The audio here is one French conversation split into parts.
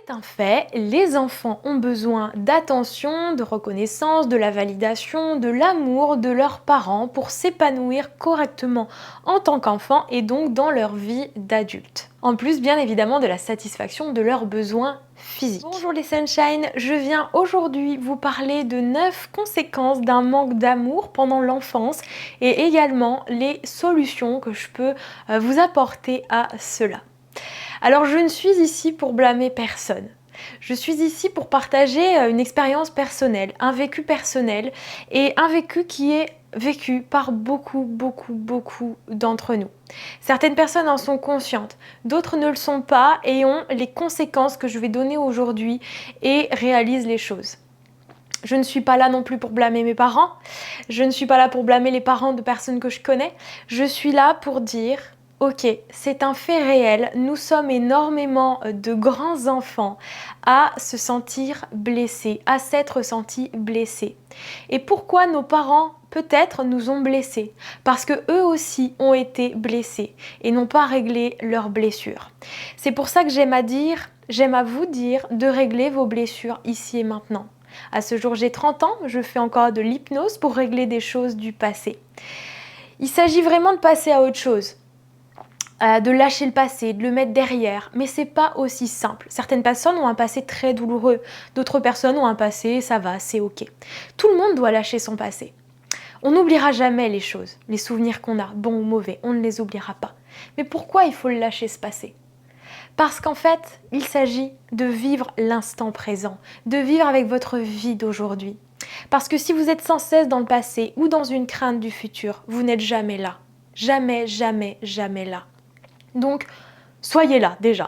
C'est un fait, les enfants ont besoin d'attention, de reconnaissance, de la validation, de l'amour de leurs parents pour s'épanouir correctement en tant qu'enfants et donc dans leur vie d'adulte. En plus, bien évidemment, de la satisfaction de leurs besoins physiques. Bonjour les Sunshine, je viens aujourd'hui vous parler de 9 conséquences d'un manque d'amour pendant l'enfance et également les solutions que je peux vous apporter à cela. Alors je ne suis ici pour blâmer personne. Je suis ici pour partager une expérience personnelle, un vécu personnel et un vécu qui est vécu par beaucoup d'entre nous. Certaines personnes en sont conscientes, d'autres ne le sont pas et ont les conséquences que je vais donner aujourd'hui et réalisent les choses. Je ne suis pas là non plus pour blâmer mes parents, je ne suis pas là pour blâmer les parents de personnes que je connais, je suis là pour dire ok, c'est un fait réel, nous sommes énormément de grands enfants à se sentir blessés, à s'être sentis blessés. Et pourquoi nos parents peut-être nous ont blessés? Parce que eux aussi ont été blessés et n'ont pas réglé leurs blessures. C'est pour ça que j'aime à vous dire de régler vos blessures ici et maintenant. À ce jour, j'ai 30 ans, je fais encore de l'hypnose pour régler des choses du passé. Il s'agit vraiment de passer à autre chose. De lâcher le passé, de le mettre derrière, mais c'est pas aussi simple. Certaines personnes ont un passé très douloureux, d'autres personnes ont un passé, ça va, c'est ok. Tout le monde doit lâcher son passé. On n'oubliera jamais les choses, les souvenirs qu'on a, bons ou mauvais, on ne les oubliera pas. Mais pourquoi il faut le lâcher ce passé? Parce qu'en fait, il s'agit de vivre l'instant présent, de vivre avec votre vie d'aujourd'hui. Parce que si vous êtes sans cesse dans le passé ou dans une crainte du futur, vous n'êtes jamais là. Jamais là. Donc, soyez là déjà.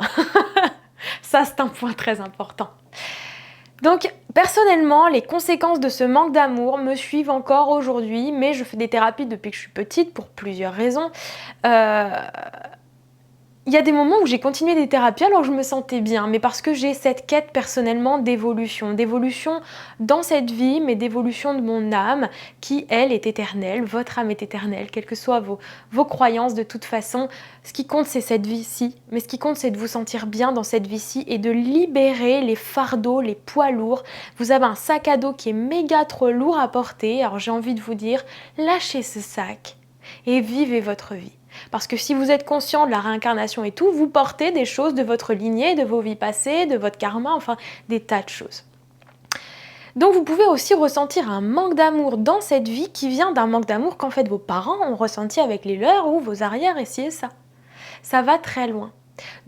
Ça, c'est un point très important. Donc, personnellement, les conséquences de ce manque d'amour me suivent encore aujourd'hui, mais je fais des thérapies depuis que je suis petite pour plusieurs raisons. Il y a des moments où j'ai continué des thérapies alors que je me sentais bien, mais parce que j'ai cette quête personnellement d'évolution dans cette vie, mais d'évolution de mon âme qui, elle, est éternelle. Votre âme est éternelle, quelles que soient vos croyances de toute façon. Ce qui compte, c'est cette vie-ci, mais ce qui compte, c'est de vous sentir bien dans cette vie-ci et de libérer les fardeaux, les poids lourds. Vous avez un sac à dos qui est méga trop lourd à porter, alors j'ai envie de vous dire, lâchez ce sac et vivez votre vie. Parce que si vous êtes conscient de la réincarnation et tout, vous portez des choses de votre lignée, de vos vies passées, de votre karma, enfin des tas de choses. Donc vous pouvez aussi ressentir un manque d'amour dans cette vie qui vient d'un manque d'amour qu'en fait vos parents ont ressenti avec les leurs ou vos arrières et ci et ça. Ça va très loin.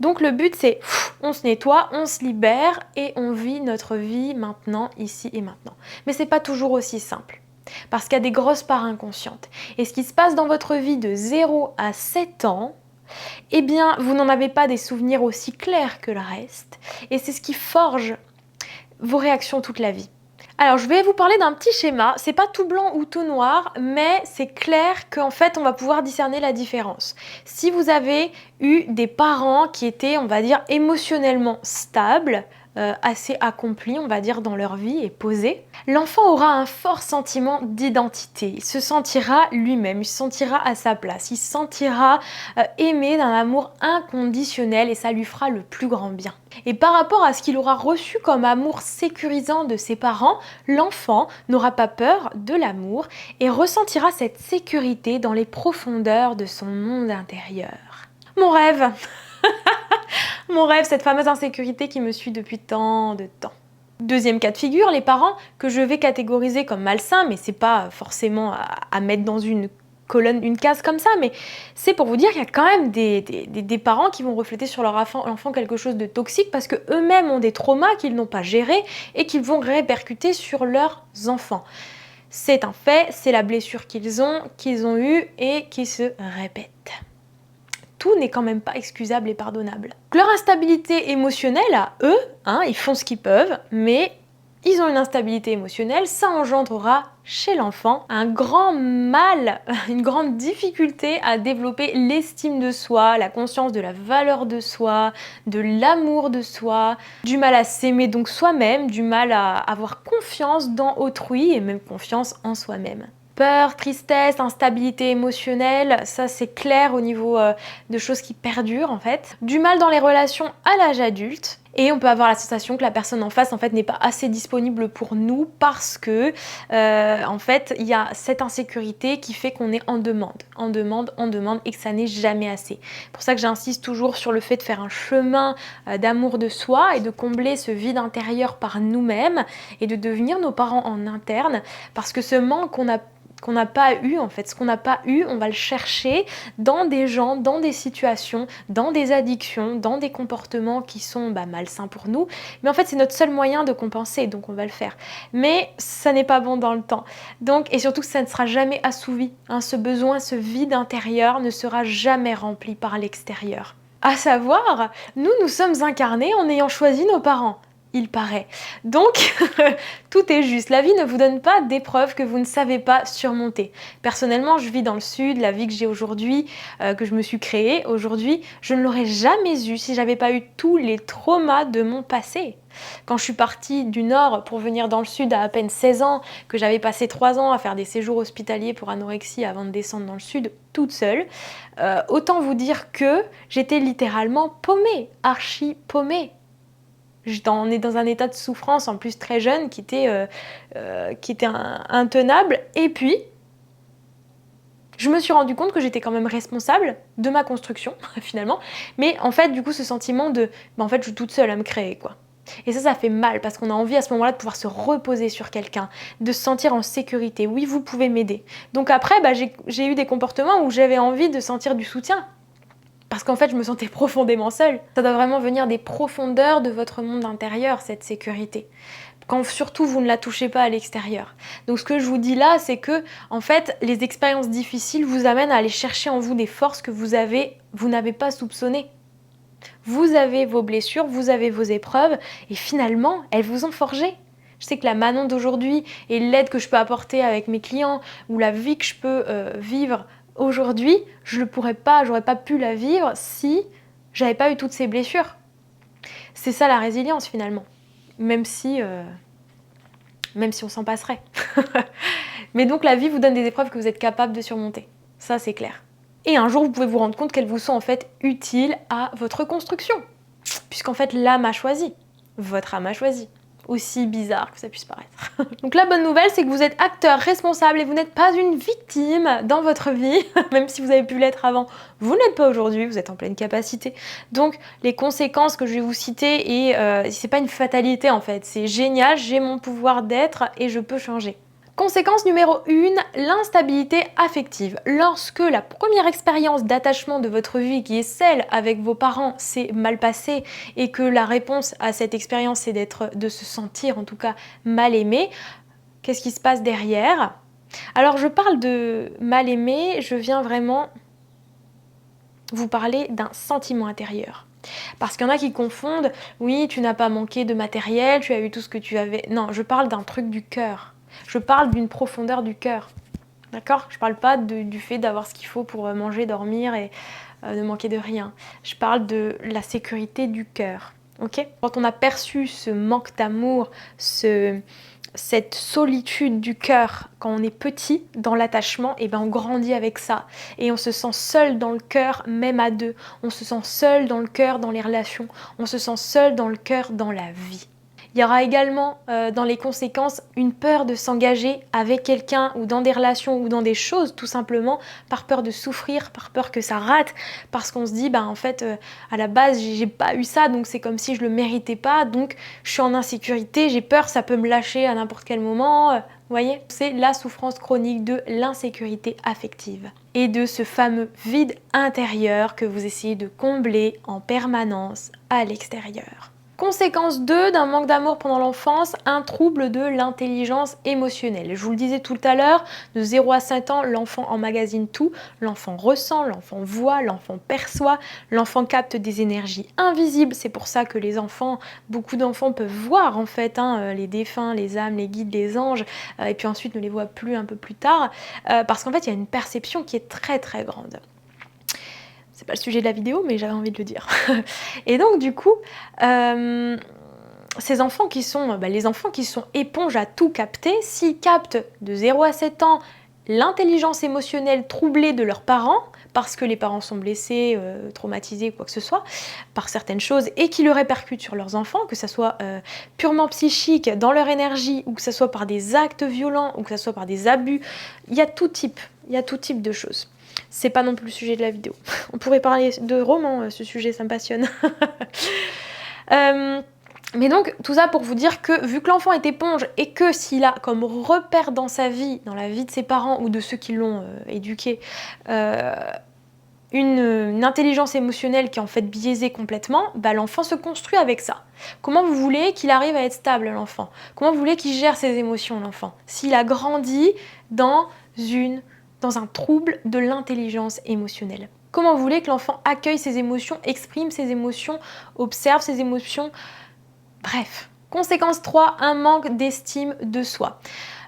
Donc le but c'est, on se nettoie, on se libère et on vit notre vie maintenant, ici et maintenant. Mais c'est pas toujours aussi simple. Parce qu'il y a des grosses parts inconscientes. Et ce qui se passe dans votre vie de 0 à 7 ans, eh bien, vous n'en avez pas des souvenirs aussi clairs que le reste. Et c'est ce qui forge vos réactions toute la vie. Alors, je vais vous parler d'un petit schéma. C'est pas tout blanc ou tout noir, mais c'est clair qu'en fait, on va pouvoir discerner la différence. Si vous avez eu des parents qui étaient, on va dire, émotionnellement stables, assez accomplis, on va dire, dans leur vie et posés, l'enfant aura un fort sentiment d'identité. Il se sentira lui-même, il se sentira à sa place, il se sentira aimé d'un amour inconditionnel et ça lui fera le plus grand bien. Et par rapport à ce qu'il aura reçu comme amour sécurisant de ses parents, l'enfant n'aura pas peur de l'amour et ressentira cette sécurité dans les profondeurs de son monde intérieur. Mon rêve Mon rêve, cette fameuse insécurité qui me suit depuis tant de temps. Deuxième cas de figure, les parents que je vais catégoriser comme malsains, mais c'est pas forcément à mettre dans une colonne, une case comme ça, mais c'est pour vous dire qu'il y a quand même des parents qui vont refléter sur leur enfant quelque chose de toxique parce qu'eux-mêmes ont des traumas qu'ils n'ont pas gérés et qu'ils vont répercuter sur leurs enfants. C'est un fait, c'est la blessure qu'ils ont eue et qui se répète. Tout n'est quand même pas excusable et pardonnable. Leur instabilité émotionnelle à eux, ils font ce qu'ils peuvent, mais ils ont une instabilité émotionnelle, ça engendrera chez l'enfant un grand mal, une grande difficulté à développer l'estime de soi, la conscience de la valeur de soi, de l'amour de soi, du mal à s'aimer donc soi-même, du mal à avoir confiance dans autrui et même confiance en soi-même. Peur, tristesse, instabilité émotionnelle, ça c'est clair au niveau de choses qui perdurent en fait. Du mal dans les relations à l'âge adulte Et on peut avoir la sensation que la personne en face en fait n'est pas assez disponible pour nous parce que en fait il y a cette insécurité qui fait qu'on est en demande, en demande, en demande et que ça n'est jamais assez. C'est pour ça que j'insiste toujours sur le fait de faire un chemin d'amour de soi et de combler ce vide intérieur par nous-mêmes et de devenir nos parents en interne parce que ce manque qu'on n'a pas eu en fait, ce qu'on n'a pas eu, on va le chercher dans des gens, dans des situations, dans des addictions, dans des comportements qui sont malsains pour nous, mais en fait c'est notre seul moyen de compenser, donc on va le faire. Mais ça n'est pas bon dans le temps, donc et surtout ça ne sera jamais assouvi, hein, ce besoin, ce vide intérieur ne sera jamais rempli par l'extérieur. À savoir, nous sommes incarnés en ayant choisi nos parents. Il paraît. Donc, tout est juste. La vie ne vous donne pas d'épreuves que vous ne savez pas surmonter. Personnellement, je vis dans le sud, la vie que j'ai aujourd'hui, que je me suis créée aujourd'hui, je ne l'aurais jamais eue si j'avais pas eu tous les traumas de mon passé. Quand je suis partie du nord pour venir dans le sud à peine 16 ans, que j'avais passé 3 ans à faire des séjours hospitaliers pour anorexie avant de descendre dans le sud toute seule, autant vous dire que j'étais littéralement paumée, archi paumée. On est dans un état de souffrance en plus très jeune qui était intenable. Et puis, je me suis rendu compte que j'étais quand même responsable de ma construction finalement. Mais en fait, du coup, ce sentiment de, en fait, je suis toute seule à me créer quoi. Et ça fait mal parce qu'on a envie à ce moment-là de pouvoir se reposer sur quelqu'un, de se sentir en sécurité. Oui, vous pouvez m'aider. Donc après, j'ai eu des comportements où j'avais envie de sentir du soutien. Parce qu'en fait, je me sentais profondément seule. Ça doit vraiment venir des profondeurs de votre monde intérieur, cette sécurité. Quand surtout vous ne la touchez pas à l'extérieur. Donc ce que je vous dis là, c'est que en fait, les expériences difficiles vous amènent à aller chercher en vous des forces que vous n'avez pas soupçonnées. Vous avez vos blessures, vous avez vos épreuves, et finalement, elles vous ont forgé. Je sais que la Manon d'aujourd'hui et l'aide que je peux apporter avec mes clients, ou la vie que je peux vivre aujourd'hui, j'aurais pas pu la vivre si j'avais pas eu toutes ces blessures. C'est ça la résilience finalement, même si on s'en passerait. Mais donc la vie vous donne des épreuves que vous êtes capable de surmonter, ça c'est clair. Et un jour vous pouvez vous rendre compte qu'elles vous sont en fait utiles à votre construction, puisqu'en fait l'âme a choisi, votre âme a choisi. Aussi bizarre que ça puisse paraître. Donc la bonne nouvelle, c'est que vous êtes acteur responsable et vous n'êtes pas une victime dans votre vie, même si vous avez pu l'être avant, vous n'êtes pas aujourd'hui, vous êtes en pleine capacité. Donc les conséquences que je vais vous citer, et c'est pas une fatalité en fait, c'est génial, j'ai mon pouvoir d'être et je peux changer. Conséquence numéro 1, l'instabilité affective. Lorsque la première expérience d'attachement de votre vie, qui est celle avec vos parents, s'est mal passée et que la réponse à cette expérience, c'est de se sentir en tout cas mal aimé, qu'est-ce qui se passe derrière? Alors je parle de mal aimé, je viens vraiment vous parler d'un sentiment intérieur. Parce qu'il y en a qui confondent, oui, tu n'as pas manqué de matériel, tu as eu tout ce que tu avais. Non, je parle d'un truc du cœur. Je parle d'une profondeur du cœur, d'accord? Je parle pas du fait d'avoir ce qu'il faut pour manger, dormir et ne manquer de rien. Je parle de la sécurité du cœur, ok? Quand on a perçu ce manque d'amour, cette solitude du cœur quand on est petit dans l'attachement, et on grandit avec ça et on se sent seul dans le cœur même à deux. On se sent seul dans le cœur dans les relations, on se sent seul dans le cœur dans la vie. Il y aura également dans les conséquences une peur de s'engager avec quelqu'un ou dans des relations ou dans des choses tout simplement par peur de souffrir, par peur que ça rate, parce qu'on se dit en fait à la base j'ai pas eu ça donc c'est comme si je le méritais pas, donc je suis en insécurité, j'ai peur, ça peut me lâcher à n'importe quel moment. Vous voyez, c'est la souffrance chronique de l'insécurité affective et de ce fameux vide intérieur que vous essayez de combler en permanence à l'extérieur. Conséquence 2 d'un manque d'amour pendant l'enfance, un trouble de l'intelligence émotionnelle. Je vous le disais tout à l'heure, de 0 à 7 ans, l'enfant emmagasine tout, l'enfant ressent, l'enfant voit, l'enfant perçoit, l'enfant capte des énergies invisibles. C'est pour ça que les enfants, beaucoup d'enfants peuvent voir en fait les défunts, les âmes, les guides, les anges, et puis ensuite ne les voient plus un peu plus tard, parce qu'en fait il y a une perception qui est très très grande. C'est pas le sujet de la vidéo, mais j'avais envie de le dire. Et donc du coup, ces enfants qui sont, les enfants qui sont éponges à tout capter, s'ils captent de 0 à 7 ans l'intelligence émotionnelle troublée de leurs parents, parce que les parents sont blessés, traumatisés, quoi que ce soit, par certaines choses, et qui le répercutent sur leurs enfants, que ça soit purement psychique, dans leur énergie, ou que ça soit par des actes violents, ou que ça soit par des abus. Il y a tout type de choses. C'est pas non plus le sujet de la vidéo. On pourrait parler de romans, ce sujet, ça me passionne. Mais donc, tout ça pour vous dire que, vu que l'enfant est éponge, et que s'il a comme repère dans sa vie, dans la vie de ses parents, ou de ceux qui l'ont éduqué, une intelligence émotionnelle qui est en fait biaisée complètement, bah, l'enfant se construit avec ça. Comment vous voulez qu'il arrive à être stable, l'enfant? Comment vous voulez qu'il gère ses émotions, l'enfant? S'il a grandi dans un trouble de l'intelligence émotionnelle. Comment vous voulez que l'enfant accueille ses émotions, exprime ses émotions, observe ses émotions? Bref. Conséquence 3, un manque d'estime de soi.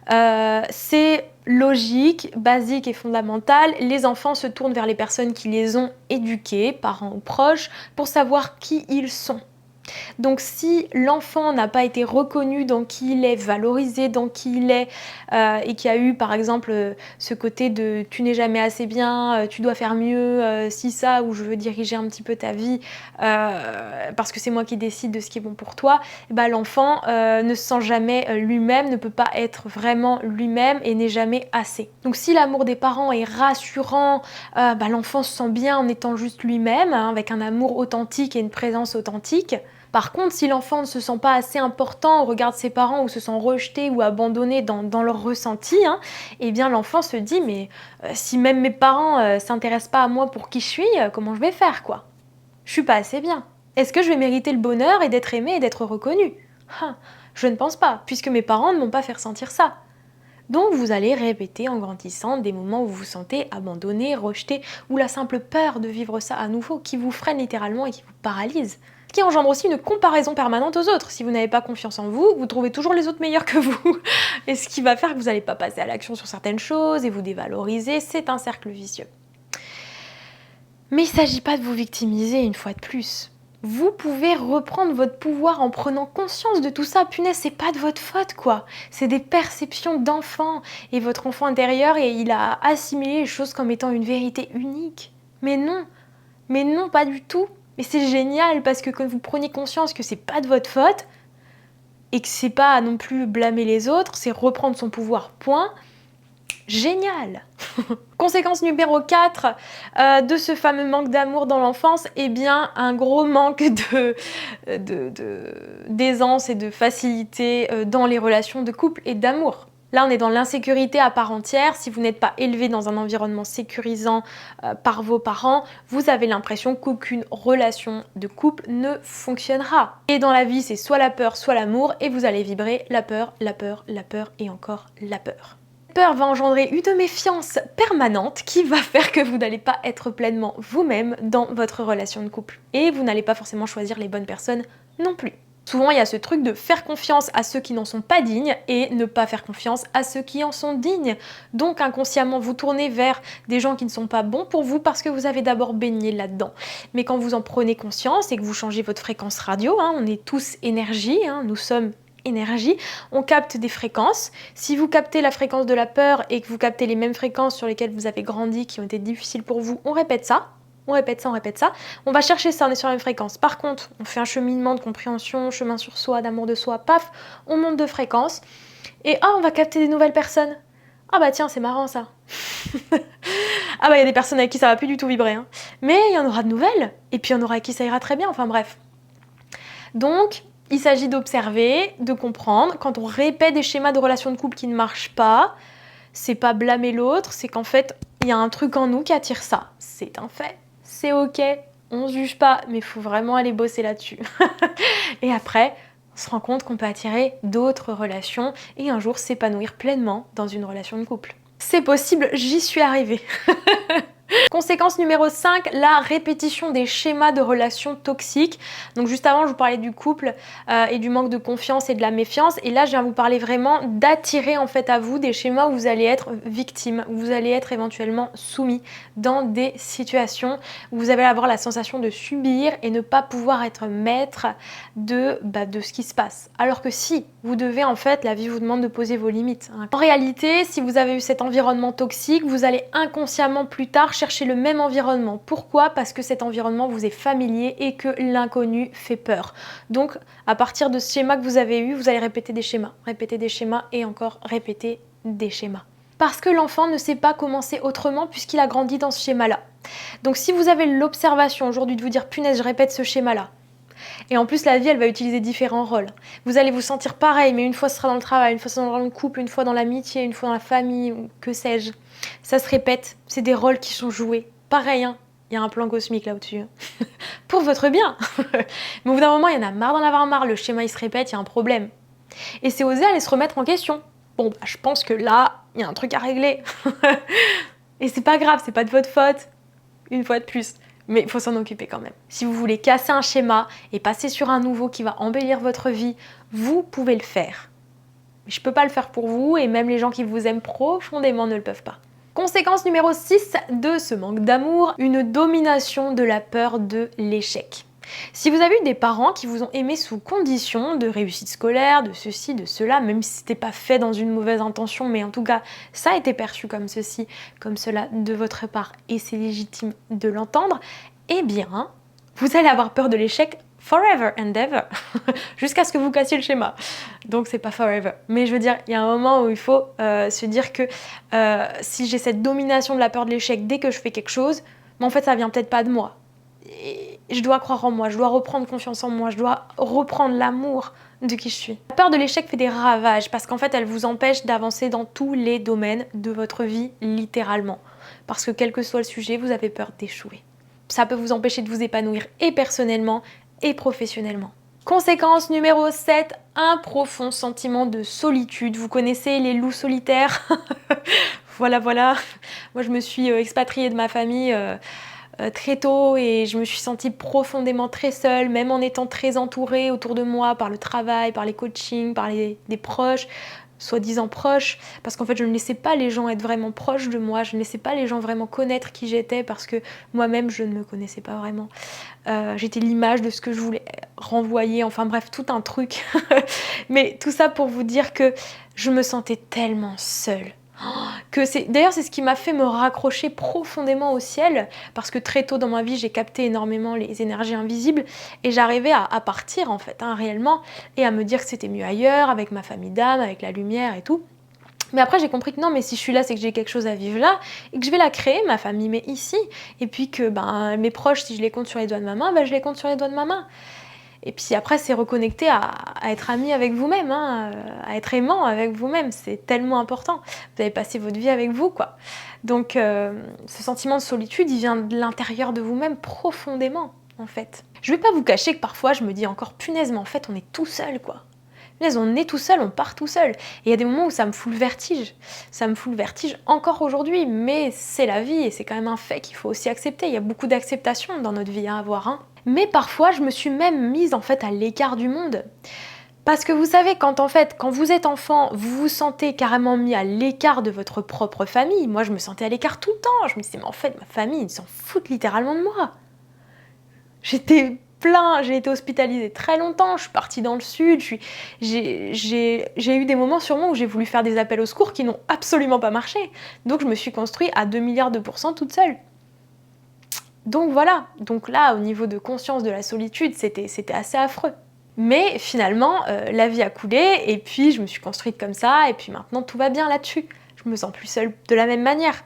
C'est logique, basique et fondamental. Les enfants se tournent vers les personnes qui les ont éduqués, parents ou proches, pour savoir qui ils sont. Donc si l'enfant n'a pas été reconnu dans qui il est, valorisé dans qui il est, et qui a eu par exemple ce côté de tu n'es jamais assez bien, tu dois faire mieux, si ça, ou je veux diriger un petit peu ta vie parce que c'est moi qui décide de ce qui est bon pour toi, bah, l'enfant ne se sent jamais lui-même, ne peut pas être vraiment lui-même et n'est jamais assez. Donc si l'amour des parents est rassurant, bah, l'enfant se sent bien en étant juste lui-même, hein, avec un amour authentique et une présence authentique. Par contre, si l'enfant ne se sent pas assez important au regard de ses parents, ou se sent rejeté ou abandonné dans leur ressenti, hein, eh bien l'enfant se dit mais si même mes parents s'intéressent pas à moi pour qui je suis, comment je vais faire quoi? Je suis pas assez bien. Est-ce que je vais mériter le bonheur et d'être aimé et d'être reconnu? Je ne pense pas, puisque mes parents ne m'ont pas fait ressentir ça. Donc vous allez répéter en grandissant des moments où vous vous sentez abandonné, rejeté, ou la simple peur de vivre ça à nouveau qui vous freine littéralement et qui vous paralyse. Ce qui engendre aussi une comparaison permanente aux autres. Si vous n'avez pas confiance en vous, vous trouvez toujours les autres meilleurs que vous. Et ce qui va faire que vous n'allez pas passer à l'action sur certaines choses et vous dévaloriser, c'est un cercle vicieux. Mais il ne s'agit pas de vous victimiser une fois de plus. Vous pouvez reprendre votre pouvoir en prenant conscience de tout ça. Punaise, c'est pas de votre faute, quoi. C'est des perceptions d'enfant. Et votre enfant intérieur, et il a assimilé les choses comme étant une vérité unique. Mais non, pas du tout. Mais c'est génial parce que quand vous prenez conscience que c'est pas de votre faute et que c'est pas non plus blâmer les autres, c'est reprendre son pouvoir, point. Génial. Conséquence numéro 4 de ce fameux manque d'amour dans l'enfance, eh bien un gros manque d'aisance et de facilité dans les relations de couple et d'amour. Là, on est dans l'insécurité à part entière. Si vous n'êtes pas élevé dans un environnement sécurisant par vos parents, vous avez l'impression qu'aucune relation de couple ne fonctionnera. Et dans la vie, c'est soit la peur, soit l'amour, et vous allez vibrer la peur, la peur, la peur et encore la peur. Peur va engendrer une méfiance permanente qui va faire que vous n'allez pas être pleinement vous-même dans votre relation de couple. Et vous n'allez pas forcément choisir les bonnes personnes non plus. Souvent, il y a ce truc de faire confiance à ceux qui n'en sont pas dignes et ne pas faire confiance à ceux qui en sont dignes. Donc inconsciemment, vous tournez vers des gens qui ne sont pas bons pour vous parce que vous avez d'abord baigné là-dedans. Mais quand vous en prenez conscience et que vous changez votre fréquence radio, hein, on est tous énergie, hein, nous sommes énergie, on capte des fréquences. Si vous captez la fréquence de la peur et que vous captez les mêmes fréquences sur lesquelles vous avez grandi, qui ont été difficiles pour vous, on répète ça. On répète ça. On va chercher ça, on est sur la même fréquence. Par contre, on fait un cheminement de compréhension, chemin sur soi, d'amour de soi, paf, on monte de fréquence. Et on va capter des nouvelles personnes. Ah bah tiens, c'est marrant ça. Ah bah il y a des personnes avec qui ça va plus du tout vibrer. Hein. Mais il y en aura de nouvelles. Et puis il y en aura avec qui ça ira très bien, enfin bref. Donc, il s'agit d'observer, de comprendre. Quand on répète des schémas de relations de couple qui ne marchent pas, c'est pas blâmer l'autre, c'est qu'en fait, il y a un truc en nous qui attire ça. C'est un fait. C'est ok, on se juge pas, mais il faut vraiment aller bosser là-dessus. Et après, on se rend compte qu'on peut attirer d'autres relations et un jour s'épanouir pleinement dans une relation de couple. C'est possible, j'y suis arrivée. Conséquence numéro 5, la répétition des schémas de relations toxiques. Donc juste avant, je vous parlais du couple et du manque de confiance et de la méfiance. Et là, je viens vous parler vraiment d'attirer en fait à vous des schémas où vous allez être victime, où vous allez être éventuellement soumis dans des situations où vous allez avoir la sensation de subir et ne pas pouvoir être maître de ce qui se passe. Alors que si vous devez en fait, la vie vous demande de poser vos limites. Hein. En réalité, si vous avez eu cet environnement toxique, vous allez inconsciemment plus tard chercher recherchez le même environnement. Pourquoi? Parce que cet environnement vous est familier et que l'inconnu fait peur. Donc, à partir de ce schéma que vous avez eu, vous allez répéter des schémas et encore répéter des schémas. Parce que l'enfant ne sait pas comment c'est autrement puisqu'il a grandi dans ce schéma-là. Donc, si vous avez l'observation aujourd'hui de vous dire « punaise, je répète ce schéma-là », et en plus, la vie, elle va utiliser différents rôles. Vous allez vous sentir pareil, mais une fois ce sera dans le travail, une fois ce sera dans le couple, une fois dans l'amitié, une fois dans la famille, ou que sais-je. Ça se répète, c'est des rôles qui sont joués. Pareil, hein, il y a un plan cosmique là au-dessus. Pour votre bien. Mais au bout d'un moment, il y en a marre d'en avoir marre, le schéma il se répète, il y a un problème. Et c'est oser aller se remettre en question. Bon, bah, je pense que là, il y a un truc à régler. Et c'est pas grave, c'est pas de votre faute. Une fois de plus. Mais il faut s'en occuper quand même. Si vous voulez casser un schéma et passer sur un nouveau qui va embellir votre vie, vous pouvez le faire. Mais je ne peux pas le faire pour vous et même les gens qui vous aiment profondément ne le peuvent pas. Conséquence numéro 6 de ce manque d'amour, une domination de la peur de l'échec. Si vous avez eu des parents qui vous ont aimé sous condition de réussite scolaire, de ceci, de cela, même si ce n'était pas fait dans une mauvaise intention, mais en tout cas, ça a été perçu comme ceci, comme cela de votre part, et c'est légitime de l'entendre, eh bien, vous allez avoir peur de l'échec forever and ever, jusqu'à ce que vous cassiez le schéma. Donc c'est pas forever. Mais je veux dire, il y a un moment où il faut se dire que si j'ai cette domination de la peur de l'échec dès que je fais quelque chose, mais en fait ça vient peut-être pas de moi. Et je dois croire en moi, je dois reprendre confiance en moi, je dois reprendre l'amour de qui je suis. La peur de l'échec fait des ravages parce qu'en fait elle vous empêche d'avancer dans tous les domaines de votre vie littéralement. Parce que quel que soit le sujet, vous avez peur d'échouer. Ça peut vous empêcher de vous épanouir et personnellement et professionnellement. Conséquence numéro 7, un profond sentiment de solitude. Vous connaissez les loups solitaires? Voilà. Moi je me suis expatriée de ma famille très tôt et je me suis sentie profondément très seule, même en étant très entourée autour de moi par le travail, par les coachings, par des proches, soi-disant proches, parce qu'en fait je ne laissais pas les gens être vraiment proches de moi, je ne laissais pas les gens vraiment connaître qui j'étais parce que moi-même je ne me connaissais pas vraiment. J'étais l'image de ce que je voulais renvoyer, enfin bref, tout un truc. Mais tout ça pour vous dire que je me sentais tellement seule. D'ailleurs c'est ce qui m'a fait me raccrocher profondément au ciel parce que très tôt dans ma vie j'ai capté énormément les énergies invisibles et j'arrivais à partir en fait réellement et à me dire que c'était mieux ailleurs avec ma famille d'âme, avec la lumière et tout. Mais après j'ai compris que non, mais si je suis là c'est que j'ai quelque chose à vivre là et que je vais la créer, ma famille mais ici, et puis que mes proches si je les compte sur les doigts de ma main, je les compte sur les doigts de ma main. Et puis après, c'est reconnecter à être ami avec vous-même, à être aimant avec vous-même. C'est tellement important. Vous avez passé votre vie avec vous, quoi. Donc, ce sentiment de solitude, il vient de l'intérieur de vous-même profondément, en fait. Je vais pas vous cacher que parfois, je me dis encore, punaise, mais en fait, on est tout seul, quoi. Punaise, on est tout seul, on part tout seul. Et il y a des moments où ça me fout le vertige. Ça me fout le vertige encore aujourd'hui, mais c'est la vie et c'est quand même un fait qu'il faut aussi accepter. Il y a beaucoup d'acceptation dans notre vie à avoir, Mais parfois, je me suis même mise en fait à l'écart du monde. Parce que vous savez, quand vous êtes enfant, vous vous sentez carrément mis à l'écart de votre propre famille. Moi, je me sentais à l'écart tout le temps. Je me disais, mais en fait, ma famille, ils s'en foutent littéralement de moi. J'ai été hospitalisée très longtemps, je suis partie dans le sud, j'ai eu des moments sûrement où j'ai voulu faire des appels au secours qui n'ont absolument pas marché. Donc je me suis construite à 2 milliards de pourcents toute seule. Donc voilà, donc là au niveau de conscience de la solitude, c'était assez affreux. Mais finalement, la vie a coulé et puis je me suis construite comme ça et puis maintenant tout va bien là-dessus. Je me sens plus seule de la même manière.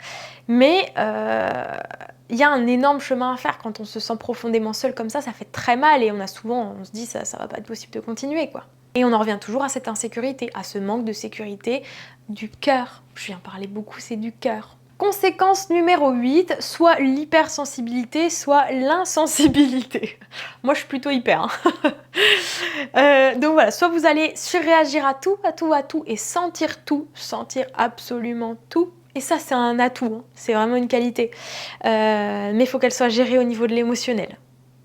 Mais il y a un énorme chemin à faire quand on se sent profondément seul comme ça fait très mal et on se dit ça va pas être possible de continuer quoi. Et on en revient toujours à cette insécurité, à ce manque de sécurité du cœur. Je viens parler beaucoup, c'est du cœur. Conséquence numéro 8, soit l'hypersensibilité, soit l'insensibilité. Moi, je suis plutôt hyper. Donc voilà, soit vous allez surréagir à tout, et sentir absolument tout. Et ça, c'est un atout, c'est vraiment une qualité. Mais il faut qu'elle soit gérée au niveau de l'émotionnel.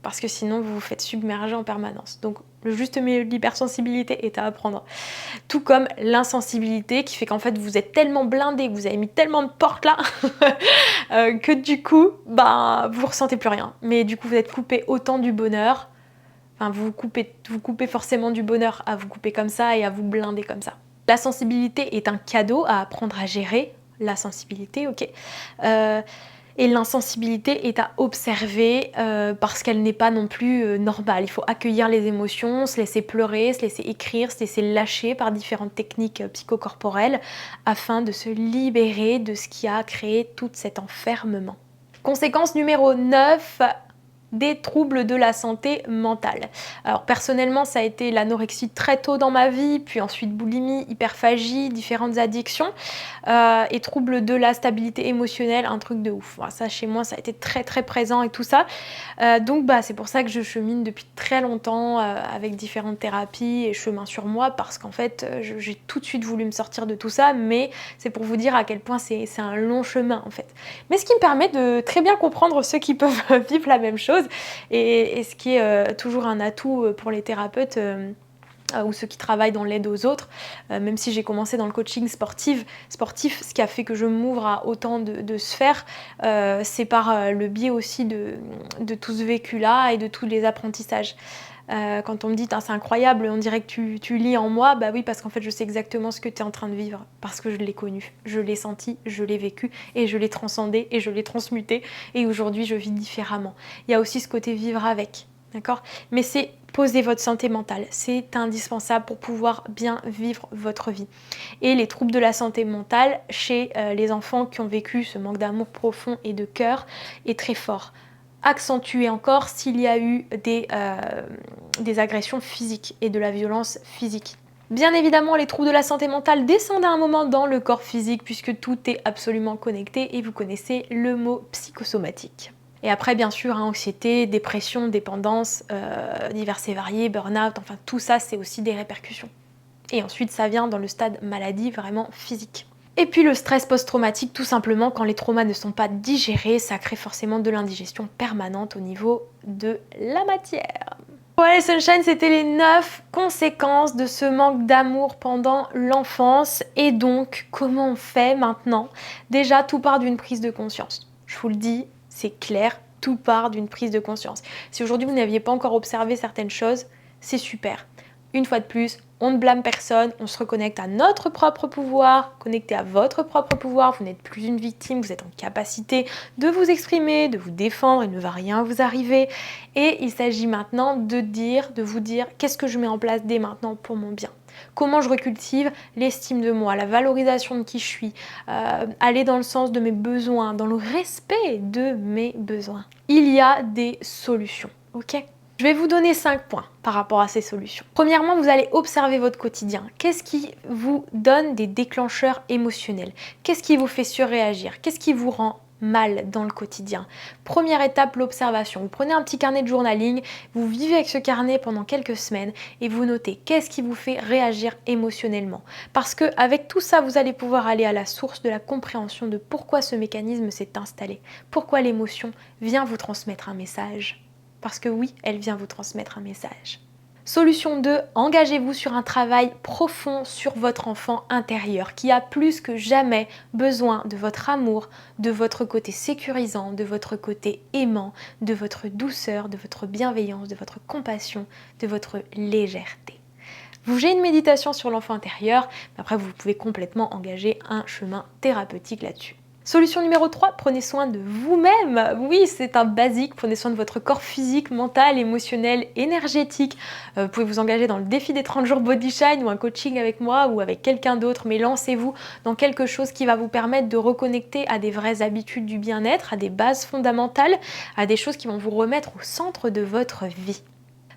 Parce que sinon, vous vous faites submerger en permanence. Donc, le juste milieu de l'hypersensibilité est à apprendre. Tout comme l'insensibilité qui fait qu'en fait, vous êtes tellement blindé, vous avez mis tellement de portes là, que du coup, vous ressentez plus rien. Mais du coup, vous êtes coupé autant du bonheur. Enfin, vous coupez forcément du bonheur à vous couper comme ça et à vous blinder comme ça. La sensibilité est un cadeau à apprendre à gérer. La sensibilité, ok. Et l'insensibilité est à observer parce qu'elle n'est pas non plus normale. Il faut accueillir les émotions, se laisser pleurer, se laisser écrire, se laisser lâcher par différentes techniques psychocorporelles afin de se libérer de ce qui a créé tout cet enfermement. Conséquence numéro 9, des troubles de la santé mentale. Alors personnellement, ça a été l'anorexie très tôt dans ma vie, puis ensuite boulimie, hyperphagie, différentes addictions et troubles de la stabilité émotionnelle, un truc de ouf. Ça chez moi, ça a été très très présent et tout ça. Donc c'est pour ça que je chemine depuis très longtemps avec différentes thérapies et chemin sur moi parce qu'en fait, j'ai tout de suite voulu me sortir de tout ça, mais c'est pour vous dire à quel point c'est un long chemin en fait. Mais ce qui me permet de très bien comprendre ceux qui peuvent vivre la même chose et ce qui est toujours un atout pour les thérapeutes ou ceux qui travaillent dans l'aide aux autres, même si j'ai commencé dans le coaching sportif, ce qui a fait que je m'ouvre à autant de sphères, c'est par le biais aussi de tout ce vécu-là et de tous les apprentissages. Quand on me dit c'est incroyable, on dirait que tu lis en moi, oui parce qu'en fait je sais exactement ce que tu es en train de vivre, parce que je l'ai connu, je l'ai senti, je l'ai vécu et je l'ai transcendé et je l'ai transmuté et aujourd'hui je vis différemment. Il y a aussi ce côté vivre avec, d'accord ? Mais c'est poser votre santé mentale, c'est indispensable pour pouvoir bien vivre votre vie. Et les troubles de la santé mentale chez les enfants qui ont vécu ce manque d'amour profond et de cœur est très fort. Accentué encore s'il y a eu des agressions physiques et de la violence physique. Bien évidemment, les troubles de la santé mentale descendent à un moment dans le corps physique puisque tout est absolument connecté et vous connaissez le mot psychosomatique. Et après, bien sûr, anxiété, dépression, dépendance, diverses et variées, burn-out, enfin tout ça, c'est aussi des répercussions. Et ensuite, ça vient dans le stade maladie vraiment physique. Et puis le stress post-traumatique, tout simplement, quand les traumas ne sont pas digérés, ça crée forcément de l'indigestion permanente au niveau de la matière. Voilà les Sunshine, c'était les 9 conséquences de ce manque d'amour pendant l'enfance. Et donc, comment on fait maintenant ? Déjà, tout part d'une prise de conscience. Je vous le dis, c'est clair, tout part d'une prise de conscience. Si aujourd'hui vous n'aviez pas encore observé certaines choses, c'est super. Une fois de plus, on ne blâme personne, on se reconnecte à notre propre pouvoir, connecté à votre propre pouvoir, vous n'êtes plus une victime, vous êtes en capacité de vous exprimer, de vous défendre, il ne va rien vous arriver. Et il s'agit maintenant de vous dire qu'est-ce que je mets en place dès maintenant pour mon bien. Comment je recultive l'estime de moi, la valorisation de qui je suis, aller dans le sens de mes besoins, dans le respect de mes besoins. Il y a des solutions, ok ? Je vais vous donner 5 points par rapport à ces solutions. Premièrement, vous allez observer votre quotidien. Qu'est-ce qui vous donne des déclencheurs émotionnels ? Qu'est-ce qui vous fait surréagir ? Qu'est-ce qui vous rend mal dans le quotidien ? Première étape, l'observation. Vous prenez un petit carnet de journaling, vous vivez avec ce carnet pendant quelques semaines et vous notez qu'est-ce qui vous fait réagir émotionnellement. Parce qu'avec tout ça, vous allez pouvoir aller à la source de la compréhension de pourquoi ce mécanisme s'est installé, pourquoi l'émotion vient vous transmettre un message. Parce que oui, elle vient vous transmettre un message. Solution 2, engagez-vous sur un travail profond sur votre enfant intérieur qui a plus que jamais besoin de votre amour, de votre côté sécurisant, de votre côté aimant, de votre douceur, de votre bienveillance, de votre compassion, de votre légèreté. J'ai une méditation sur l'enfant intérieur, mais après vous pouvez complètement engager un chemin thérapeutique là-dessus. Solution numéro 3, prenez soin de vous-même. Oui, c'est un basique, prenez soin de votre corps physique, mental, émotionnel, énergétique. Vous pouvez vous engager dans le défi des 30 jours Body Shine ou un coaching avec moi ou avec quelqu'un d'autre, mais lancez-vous dans quelque chose qui va vous permettre de reconnecter à des vraies habitudes du bien-être, à des bases fondamentales, à des choses qui vont vous remettre au centre de votre vie.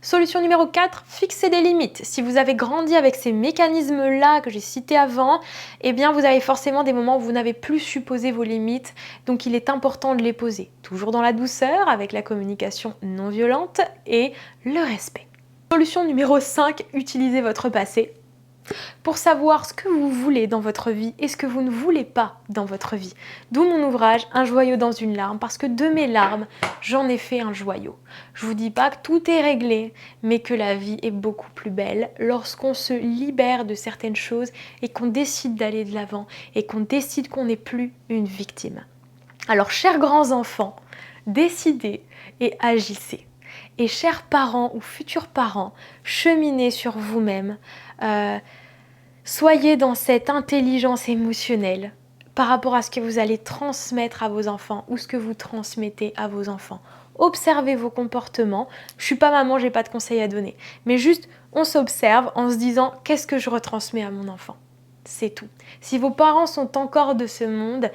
Solution numéro 4, fixez des limites. Si vous avez grandi avec ces mécanismes-là que j'ai cités avant, eh bien vous avez forcément des moments où vous n'avez plus su poser vos limites, donc il est important de les poser. Toujours dans la douceur, avec la communication non violente et le respect. Solution numéro 5, utilisez votre passé pour savoir ce que vous voulez dans votre vie et ce que vous ne voulez pas dans votre vie. D'où mon ouvrage Un joyau dans une larme, parce que de mes larmes, j'en ai fait un joyau. Je vous dis pas que tout est réglé, mais que la vie est beaucoup plus belle lorsqu'on se libère de certaines choses et qu'on décide d'aller de l'avant et qu'on décide qu'on n'est plus une victime. Alors, chers grands enfants, décidez et agissez. Et chers parents ou futurs parents, cheminez sur vous-même. Soyez dans cette intelligence émotionnelle. par rapport à ce que vous allez transmettre à vos enfants ou ce que vous transmettez à vos enfants. Observez vos comportements. Je suis pas maman, j'ai pas de conseils à donner. Mais juste, on s'observe en se disant qu'est-ce que je retransmets à mon enfant. C'est tout. Si vos parents sont encore de ce monde,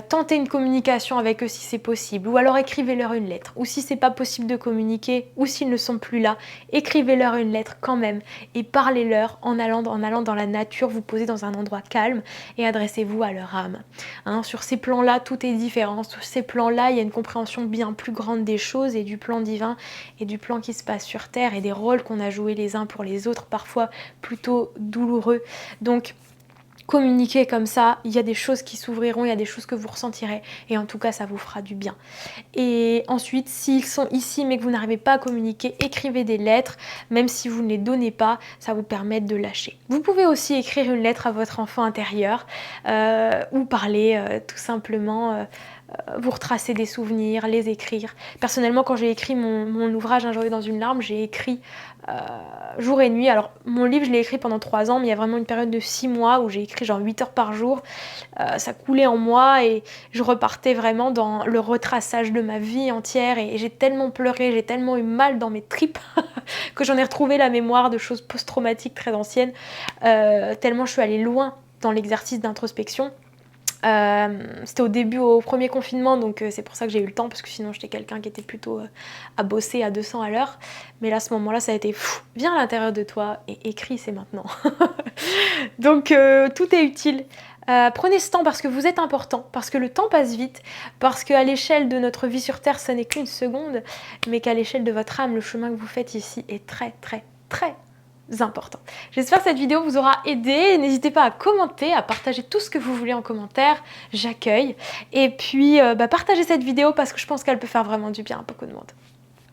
tentez une communication avec eux si c'est possible, ou alors écrivez-leur une lettre, ou si c'est pas possible de communiquer, ou s'ils ne sont plus là, écrivez-leur une lettre quand même, et parlez-leur en allant dans la nature, vous posez dans un endroit calme, et adressez-vous à leur âme. Hein, sur ces plans-là, tout est différent, sur ces plans-là, il y a une compréhension bien plus grande des choses, et du plan divin, et du plan qui se passe sur Terre, et des rôles qu'on a joués les uns pour les autres, parfois plutôt douloureux. Donc, communiquer comme ça, il y a des choses qui s'ouvriront, il y a des choses que vous ressentirez et en tout cas ça vous fera du bien. Et ensuite, s'ils sont ici mais que vous n'arrivez pas à communiquer, écrivez des lettres, même si vous ne les donnez pas, ça vous permet de lâcher. Vous pouvez aussi écrire une lettre à votre enfant intérieur ou parler tout simplement, vous retracer des souvenirs, les écrire. Personnellement, quand j'ai écrit mon ouvrage Un joyau dans une larme, j'ai écrit jour et nuit. Alors mon livre je l'ai écrit pendant 3 ans, mais il y a vraiment une période de 6 mois où j'ai écrit genre 8 heures par jour. Ça coulait en moi et je repartais vraiment dans le retraçage de ma vie entière et j'ai tellement pleuré, j'ai tellement eu mal dans mes tripes que j'en ai retrouvé la mémoire de choses post-traumatiques très anciennes, tellement je suis allée loin dans l'exercice d'introspection. C'était au début, au premier confinement, donc c'est pour ça que j'ai eu le temps, parce que sinon j'étais quelqu'un qui était plutôt à bosser à 200 à l'heure. Mais là, à ce moment-là, ça a été viens à l'intérieur de toi et écris, c'est maintenant. Donc tout est utile. Prenez ce temps parce que vous êtes important, parce que le temps passe vite, parce qu'à l'échelle de notre vie sur Terre, ça n'est qu'une seconde, mais qu'à l'échelle de votre âme, le chemin que vous faites ici est très très très important. J'espère que cette vidéo vous aura aidé. N'hésitez pas à commenter, à partager tout ce que vous voulez en commentaire. J'accueille. Et puis, partagez cette vidéo parce que je pense qu'elle peut faire vraiment du bien à beaucoup de monde.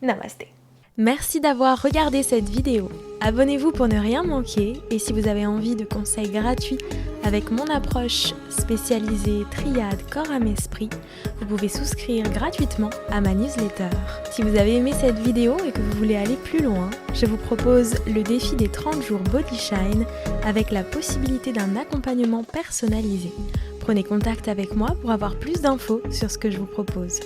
Namasté. Merci d'avoir regardé cette vidéo. Abonnez-vous pour ne rien manquer et si vous avez envie de conseils gratuits avec mon approche spécialisée triade corps âme esprit, vous pouvez souscrire gratuitement à ma newsletter. Si vous avez aimé cette vidéo et que vous voulez aller plus loin, je vous propose le défi des 30 jours Body Shine avec la possibilité d'un accompagnement personnalisé. Prenez contact avec moi pour avoir plus d'infos sur ce que je vous propose.